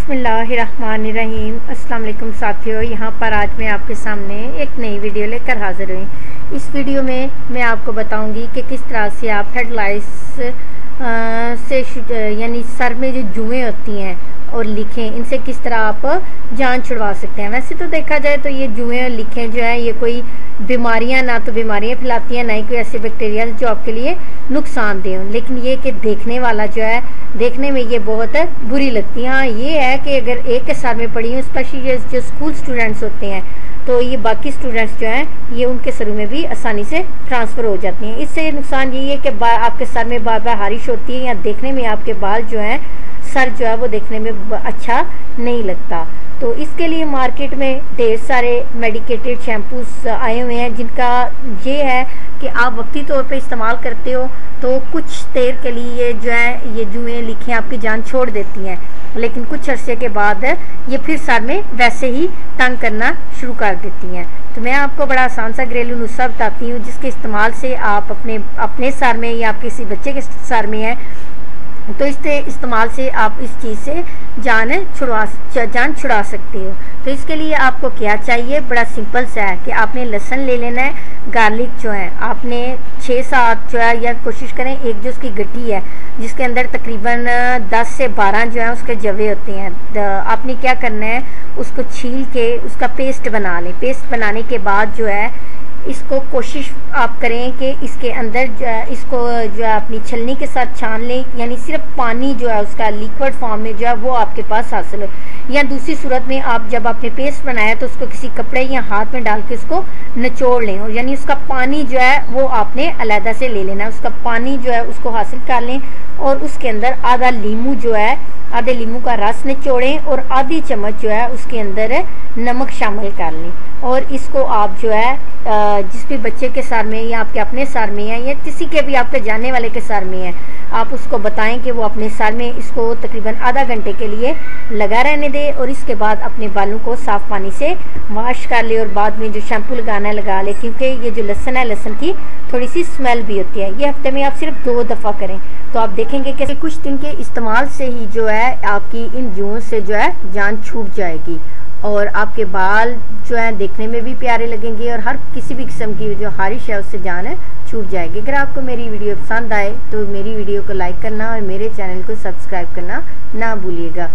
बिस्मिल्लाहिर्रहमानिर्रहीम। अस्सलाम वालेकुम साथियों, यहाँ पर आज मैं आपके सामने एक नई वीडियो लेकर हाजिर हुई। इस वीडियो में मैं आपको बताऊंगी कि किस तरह से आप हेड लाइट्स से यानी सर में जो जुएँ होती हैं और लिखें, इनसे किस तरह आप जान छुड़वा सकते हैं। वैसे तो देखा जाए तो ये जुएँ और लिखें जो है ये कोई बीमारियां ना तो बीमारियां फैलाती हैं, ना ही कोई ऐसे बैक्टीरिया जो आपके लिए नुकसानदेह हों, लेकिन ये कि देखने वाला जो है देखने में ये बहुत बुरी लगती है। हाँ, ये है कि अगर एक के सर में पड़ी हो, स्पेशली जो स्कूल स्टूडेंट्स होते हैं, तो ये बाकी स्टूडेंट्स जो हैं ये उनके सरों में भी आसानी से ट्रांसफ़र हो जाती हैं। इससे नुकसान यही है कि आपके सर में बार बार हारिश होती है या देखने में आपके बाल जो हैं, सर जो है वो देखने में अच्छा नहीं लगता। तो इसके लिए मार्केट में ढेर सारे मेडिकेटेड शैम्पूस आए हुए हैं, जिनका ये है कि आप वक्ती तौर पे इस्तेमाल करते हो तो कुछ देर के लिए जो है ये जुएँ लिखें आपकी जान छोड़ देती हैं, लेकिन कुछ अरसे के बाद ये फिर सर में वैसे ही तंग करना शुरू कर देती हैं। तो मैं आपको बड़ा आसान सा घरेलू नुस्खा बताती हूँ, जिसके इस्तेमाल से आप अपने सर में या किसी बच्चे के सर में है तो इसके इस्तेमाल से आप इस चीज़ से जान छुड़ा सकते हो। तो इसके लिए आपको क्या चाहिए, बड़ा सिंपल सा है कि आपने लहसुन ले लेना है, गार्लिक जो है आपने 6-7 जो है, या कोशिश करें एक जो उसकी गट्ठी है जिसके अंदर तकरीबन 10 से 12 जो है उसके जवे होते हैं, आपने क्या करना है उसको छील के उसका पेस्ट बना लें। पेस्ट बनाने के बाद जो है इसको कोशिश आप करें कि इसके अंदर जो है इसको जो है अपनी छलनी के साथ छान लें, यानी सिर्फ पानी जो है उसका लिक्विड फॉर्म में जो है वो आपके पास हासिल हो। या दूसरी सूरत में आप जब आपने पेस्ट बनाया तो उसको किसी कपड़े या हाथ में डाल के उसको निचोड़ लें, और यानी उसका पानी जो है वो आपने अलहदा से ले लेना है। उसका पानी जो है उसको हासिल कर लें और उसके अंदर आधा लीमू जो है, आधे लीमू का रस निचोड़ें और आधी चम्मच जो है उसके अंदर नमक शामिल कर लें। और इसको आप जो है जिस भी बच्चे के सर में या आपके अपने सर में है या किसी के भी आपके जानने वाले के सर में है, आप उसको बताएं कि वो अपने सर में इसको तकरीबन आधा घंटे के लिए लगा रहने दे, और इसके बाद अपने बालों को साफ़ पानी से वॉश कर ले और बाद में जो शैम्पू लगाना है लगा ले, क्योंकि ये जो लहसुन है लहसुन की थोड़ी सी स्मेल भी होती है। ये हफ्ते में आप सिर्फ 2 दफ़ा करें तो आप देखेंगे कि कुछ दिन के इस्तेमाल से ही जो है आपकी इन जुओं से जो है जान छूट जाएगी और आपके बाल जो है देखने में भी प्यारे लगेंगे और हर किसी भी किस्म की जो हारिश है उससे जान छूट जाएगी। अगर आपको मेरी वीडियो पसंद आए तो मेरी वीडियो को लाइक करना और मेरे चैनल को सब्सक्राइब करना ना भूलिएगा।